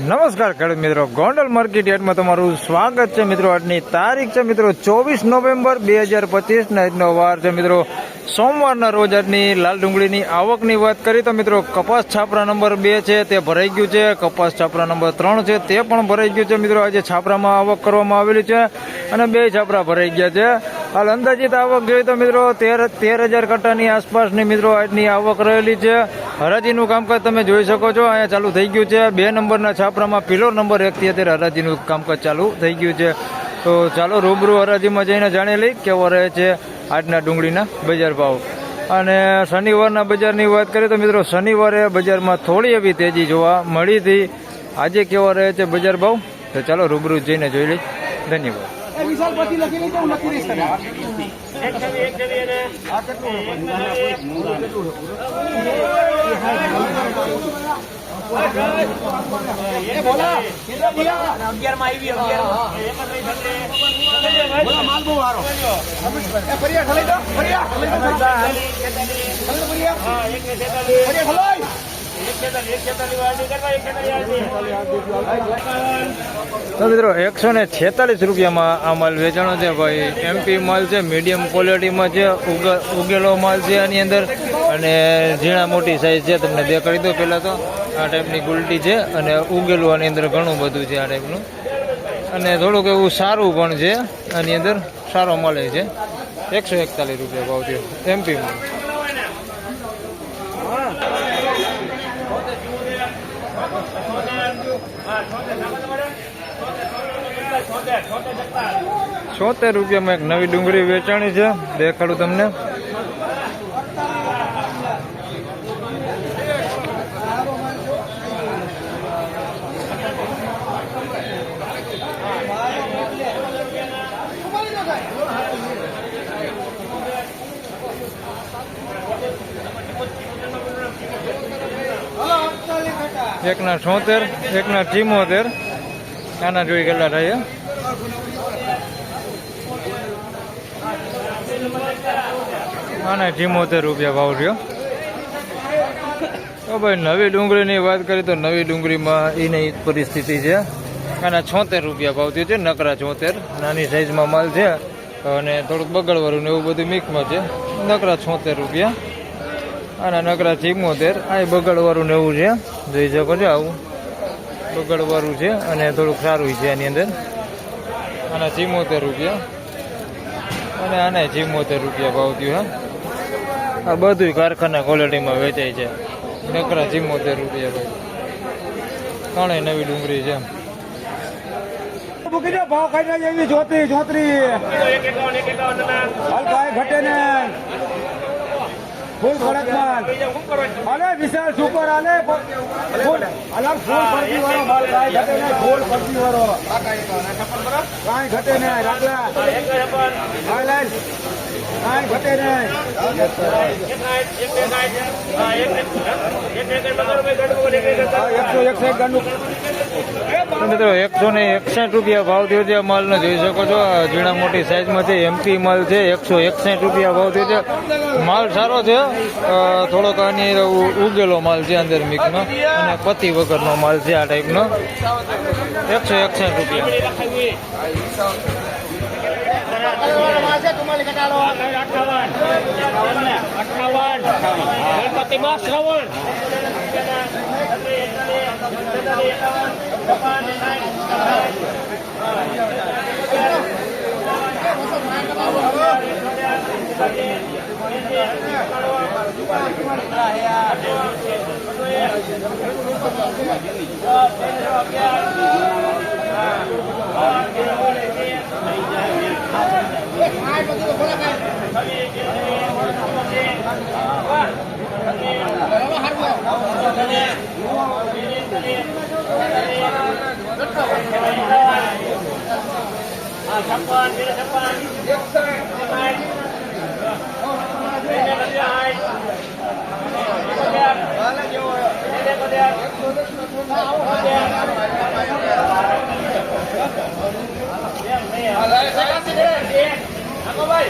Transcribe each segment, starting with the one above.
નમસ્કાર ખેડૂત મિત્રો, ગોંડલ માર્કેટ યાર્ડમાં તમારું સ્વાગત છે મિત્રો. આજની તારીખ છે મિત્રો 24 નવેમ્બર 2025 ને આજનો વાર છે મિત્રો સોમવારના રોજ. આજની લાલ ડુંગળીની આવકની વાત કરી તો મિત્રો કપાસ છાપરા નંબર 2 છે તે ભરાઈ ગયું છે. કપાસ છાપરા નંબર 3 છે તે પણ ભરાઈ ગયું છે મિત્રો. આજે છાપરામાં આવક કરવામાં આવેલી છે અને 2 છાપરા ભરાઈ ગયા છે. હાલ અંદાજિત આવક જોઈએ તો મિત્રો 13,000 કટ્ટાની આસપાસની મિત્રો આજની આવક રહેલી છે. હરાજીનું કામકાજ તમે જોઈ શકો છો, અહીંયા ચાલુ થઈ ગયું છે. 2 નંબરના છાપરામાં પિલોર નંબર 1 થી અત્યારે હરાજીનું કામકાજ ચાલુ થઈ ગયું છે. તો ચાલો રૂબરૂ હરાજીમાં જઈને જાણી લઈ કેવો રહે છે આજના ડુંગળીના બજાર ભાવ. અને શનિવારના બજારની વાત કરીએ તો મિત્રો શનિવારે બજારમાં થોડી એવી તેજી જોવા મળી હતી. આજે કેવો રહે છે બજાર ભાવ તો ચાલો રૂબરૂ જઈને જોઈ લઈ. ધન્યવાદ. તો મિત્રો 146 રૂપિયામાં આ માલ વેચાણો છે ભાઈ. એમપી માલ છે, મીડિયમ ક્વોલિટીમાં છે, ઉગેલો માલ છે આની અંદર. અને ઝીણા મોટી સાઈઝ છે, તમને દેખાડી દો. પહેલાં તો આ ટાઈપની ગુલટી છે અને ઉગેલું આની અંદર ઘણું બધું છે આ ટાઈપનું. અને થોડુંક એવું સારું પણ છે આની અંદર, સારો મળે છે. 141 રૂપિયા ભાવ થયો એમપી માલ. ₹76 એક નવી ડુંગળી વેચાણી છે, દેખાડું તમને. એકના 76, એકના 74. આના જોઈ કેટલા થાય? આના 74 રૂપિયા ભાવ રહ્યો. તો ભાઈ નવી ડુંગળીની વાત કરીએ તો નવી ડુંગળીમાં એની પરિસ્થિતિ છે. આના 76 રૂપિયા ભાવ થયો છે, નકરા 74. નાની સાઈઝમાં માલ છે અને થોડુંક બગડવાળું ને એવું બધું મિક્સમાં છે. નકરા 76 રૂપિયા. આના નકરા 74. આ બગડવાળું ને એવું છે, જોઈ શકો છો. આવું બગડવાળું છે અને થોડુંક સારું છે આની અંદર. આના 74 રૂપિયા અને આના 74 રૂપિયા ભાવ થયું. આ બધું કારખાના ક્વોલિટીમાં વેચાય છે. નકરા 74 રૂપિયા ભાઈ. ત્રણેય નવી ડુંગળી છે. ભાવ ખાઈ જાય જોતરી ઘટે ને ફૂલ ખડક માલ અલે વિશાળ સુપર આલે ફૂલ અલગ ફૂલ ફરતી વાળો માલ કાંઈ ઘટે ને ફૂલ ફરતી વાળો કાંઈ ઘટે ને રાખલા કાંઈ ઘટે ને મિત્રો 161 રૂપિયા ભાવ થયો છે માલનો, જોઈ શકો છો. ઝીણા મોટી સાઈઝમાં છે, એમપી માલ છે. 161 રૂપિયા ભાવ થયો છે. માલ સારો છે, થોડોક આની ઉગેલો માલ છે અંદર મિક્સનો અને પતિ વગરનો માલ છે આ ટાઈપનો. 161 રૂપિયા. ભાઈ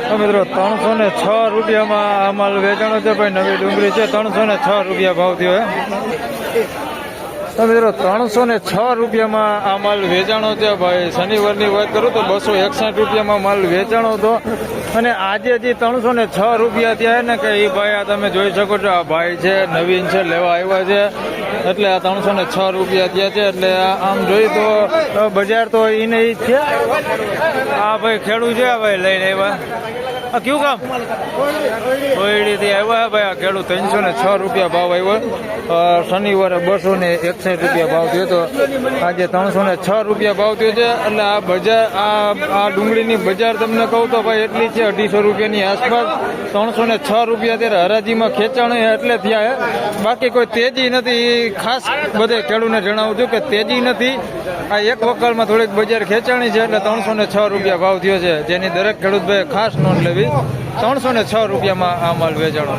તો મિત્રો 306 રૂપિયામાં આ માલ વેચાણો છે ભાઈ. નવી ડુંગળી છે 306 રૂપિયા ભાવ થયો હે. તો મિત્રો 306 રૂપિયામાં આ માલ વેચાણો છે ભાઈ. શનિવારની વાત કરું તો 261 રૂપિયામાં માલ વેચાણો હતો અને આજે જે 306 રૂપિયા થયા ને કે એ ભાઈ આ તમે જોઈ શકો છો, આ ભાઈ છે નવીન છે, લેવા આવ્યા છે એટલે આ 306 રૂપિયા થયા છે. એટલે આમ જોઈ તો બજાર તો એને જ છે. આ ભાઈ ખેડૂત છે ભાઈ લઈને આવ્યા. આ કયું કામ કોયડીથી આવ્યા ભાઈ. આ ખેડૂત 306 રૂપિયા ભાવ આવ્યો. શનિવારે 261 રૂપિયા ભાવ થયો હતો. આજે 306 રૂપિયા ભાવ થયો છે. એટલે આ બજાર આ ડુંગળીની બજાર તમને કહું તો ભાઈ એટલી છે 250 રૂપિયાની આસપાસ. 306 રૂપિયા ત્યારે હરાજીમાં ખેંચાણ એટલે થયા હે. બાકી કોઈ તેજી નથી. ખાસ બધે ખેડૂતને જણાવું છું કે તેજી નથી. આ એક વકાલમાં થોડીક બજાર ખેંચાણી છે એટલે 306 રૂપિયા ભાવ થયો છે, જેની દરેક ખેડૂત ભાઈ ખાસ નોંધ લેવી. 306 રૂપિયામાં આ માલ વેચાણો.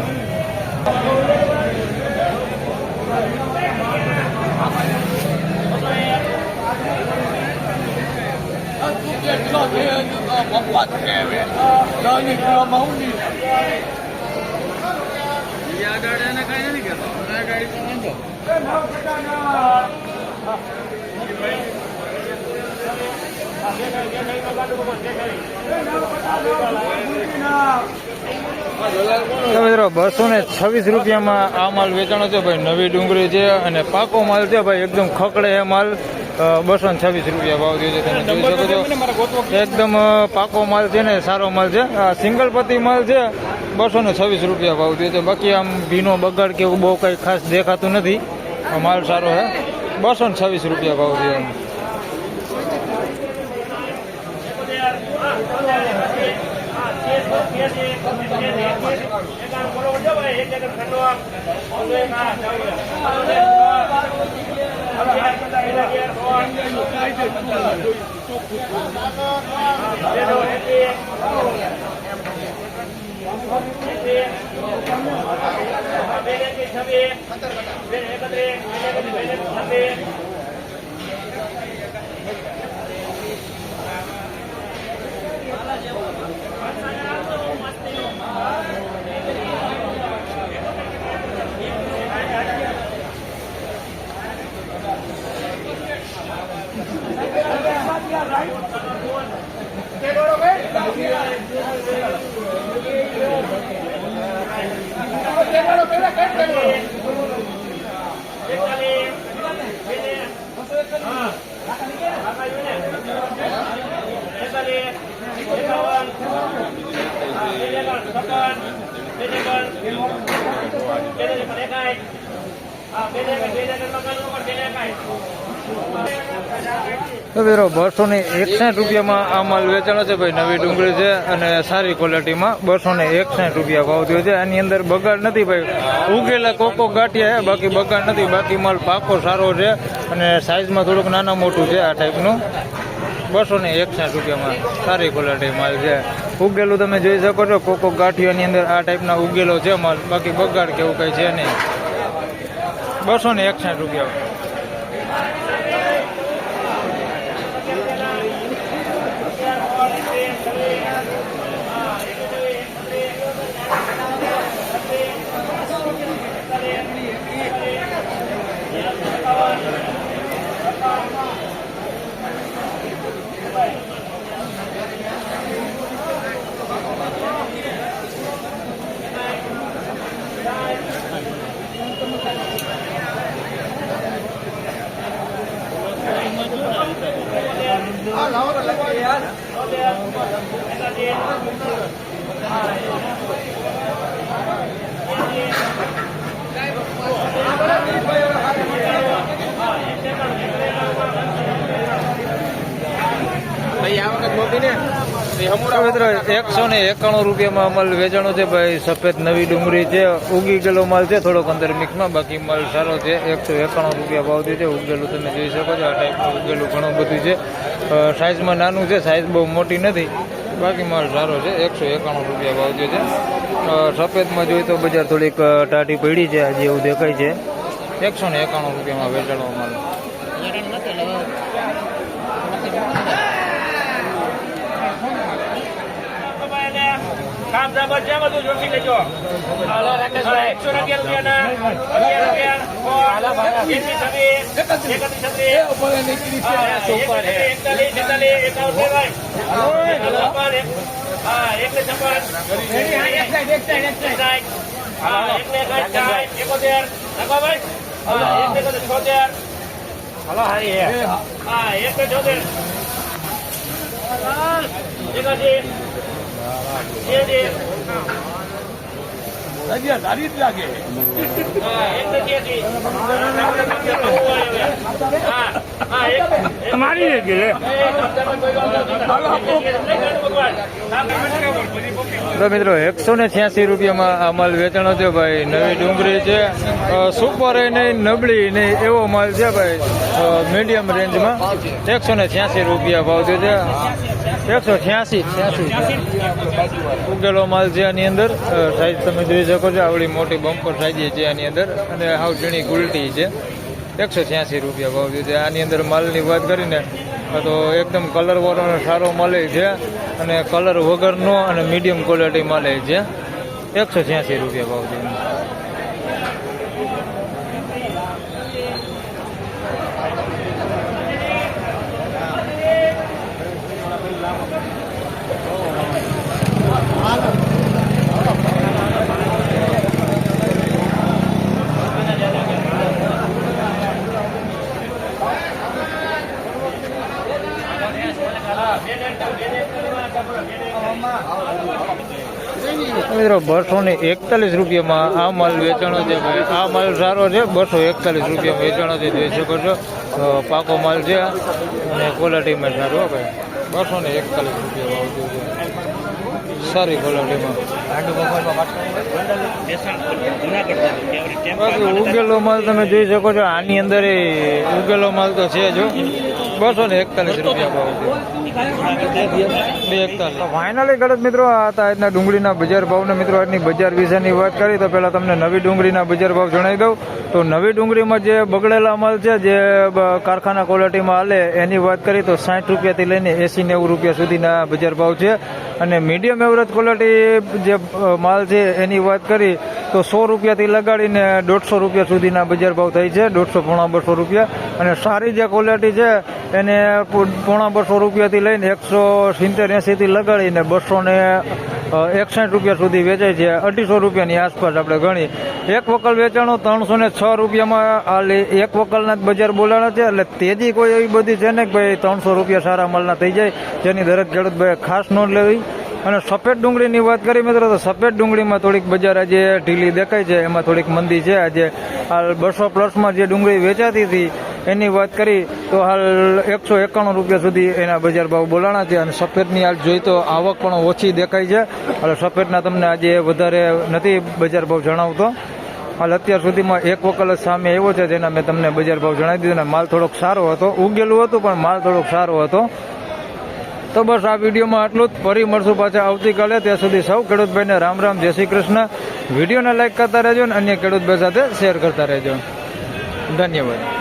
તો મિત્રો 226 રૂપિયામાં આ માલ વેચાણો છે ભાઈ. નવી ડુંગળી છે અને પાકો માલ છે ભાઈ. એકદમ ખકડે એ માલ. 226 રૂપિયા ભાવ થયો છે. તમે જોઈ શકો છો એકદમ પાકો માલ છે ને સારો માલ છે. આ સિંગલ પત્તી માલ છે. 226 રૂપિયા ભાવ થયો છે. બાકી આમ ભીનો બગાડ કે એવું બહુ કંઈ ખાસ દેખાતું નથી. આ માલ સારો છે. 226 રૂપિયા ભાવ થયો. તો વેરો 261 રૂપિયામાં આ માલ વેચાણો છે ભાઈ. નવી ડુંગળી છે અને સારી ક્વોલિટીમાં 261 રૂપિયા ભાવ થયો છે. આની અંદર બગાડ નથી ભાઈ. ઉગેલા કોકો ગાંઠિયા બાકી બગાડ નથી. બાકી માલ પાકો સારો છે અને સાઈઝમાં થોડુંક નાના મોટું છે આ ટાઈપનું. 261 રૂપિયામાં સારી ક્વોલિટી માલ છે. ઉગેલું તમે જોઈ શકો છો. કોકો ગાંઠિયાની અંદર આ ટાઈપના ઉગેલો છે માલ. બાકી બગાડ કે એવું કંઈ છે નહીં. 261 રૂપિયા. ભાઈ આ વખત મોટી ને તો મિત્રો 191 રૂપિયામાં માલ વેચાણો છે ભાઈ. સફેદ નવી ડુંગળી છે, ઉગી ગયેલો માલ છે, થોડોક અંદર મિક્સમાં, બાકી માલ સારો છે. 191 રૂપિયા ભાવ છે. ઉગેલું તમે જોઈ શકો છો, આ ટાઈપનું ઉગેલું ઘણું બધું છે. સાઇઝમાં નાનું છે, સાઇઝ બહુ મોટી નથી, બાકી માલ સારો છે. 191 રૂપિયા ભાવ છે. સફેદમાં જોઈએ તો બજાર થોડીક ટાઢી પડી છે આજે એવું દેખાય છે. 191 રૂપિયામાં વેચાણો માલ. કામ બરાબર છે, બધું જોખી લેજો. 111 રૂપિયાના તારી જ લાગે. મારી ને ગયેલે તો મિત્રો 186 રૂપિયામાં આ માલ વેચાણો છે ભાઈ. નવી ડુંગળી છે, સુપર એ નહીં, નબળી નહીં, એવો માલ છે ભાઈ. મીડિયમ રેન્જમાં 186 રૂપિયા ભાવ છે. 186 ઉગેલો માલ છે આની અંદર. સાઈઝ તમે જોઈ શકો છો, આવડી મોટી બમ્પર સાઈઝ છે આની અંદર, અને હાવ ઝીણી ગુલટી છે. 186 રૂપિયા ભાવ છે. આની અંદર માલની વાત કરીને તો એકદમ કલર વાળો સારો માલે છે, અને કલર વગરનો અને મીડિયમ ક્વોલિટી માલે છે. 186 રૂપિયા ભાવ છે. મિત્રો 241 રૂપિયામાં આ માલ વેચાણો છે ભાઈ. આ માલ સારો છે. 241 રૂપિયા વેચાણો છે, જોઈ શકો છો. પાકો માલ છે અને ક્વોલિટીમાં સારો ભાઈ. 241 રૂપિયા ભાવ છે, સારી ક્વોલિટીમાં. બાકી ઉગેલો માલ તમે જોઈ શકો છો, આની અંદર ઉગેલો માલ તો છે જો. 241 રૂપિયા ભાવ છે. ફાઇનલી ગણત મિત્રો આ હતા આજના ડુંગળીના બજાર ભાવને. મિત્રો આજની બજાર વિશેની વાત કરી તો પહેલા તમને નવી ડુંગળીના બજાર ભાવ જણાવી દઉં. તો નવી ડુંગળીમાં જે બગડેલા માલ છે, જે કારખાના ક્વોલિટીમાં હાલે, એની વાત કરી તો 60 રૂપિયાથી લઈને 80-90 રૂપિયા સુધીના બજાર ભાવ છે. અને મીડિયમ એવરેજ ક્વોલિટી જે માલ છે એની વાત કરી તો 100 રૂપિયાથી લગાડીને 150 રૂપિયા સુધીના બજાર ભાવ થાય છે. 150-200 રૂપિયા. અને સારી જે ક્વોલિટી છે એને 250 રૂપિયાથી લઈને 170-80 થી લગાડીને 261 રૂપિયા સુધી વેચાય છે. 250 રૂપિયાની આસપાસ આપણે ગણી. એક વકલ વેચાણો 306 રૂપિયામાં હાલે. એક વકલના જ બજાર બોલાણા છે, એટલે તેજી કોઈ એવી બધી છે ને કે ભાઈ 300 રૂપિયા સારા માલના થઈ જાય, જેની દરેક ખેડૂત ભાઈ ખાસ નોંધ લેવી. અને સફેદ ડુંગળીની વાત કરી મિત્રો તો સફેદ ડુંગળીમાં થોડીક બજાર આજે ઢીલી દેખાય છે, એમાં થોડીક મંદી છે. આજે હાલ 200+ જે ડુંગળી વેચાતી હતી એની વાત કરી તો હાલ 191 રૂપિયા સુધી એના બજાર ભાવ બોલાણા છે. અને સફેદની હાલ જોઈ તો આવક પણ ઓછી દેખાય છે, એટલે સફેદના તમને આજે વધારે નથી બજાર ભાવ જણાવતો. હાલ અત્યાર સુધીમાં એક વકલ જ સામે આવ્યો છે, જેના મેં તમને બજાર ભાવ જણાવી દીધો. અને માલ થોડોક સારો હતો, ઉગેલું હતું પણ માલ થોડોક સારો હતો. તો બસ આ વિડીયોમાં આટલું જ. ફરી મળશું પાછા આવતીકાલે. ત્યાં સુધી સૌ ખેડૂતભાઈને રામ રામ, જય શ્રી કૃષ્ણ. વિડીયોને લાઈક કરતા રહેજો અને અન્ય ખેડૂતભાઈ સાથે શેર કરતા રહેજો. ધન્યવાદ.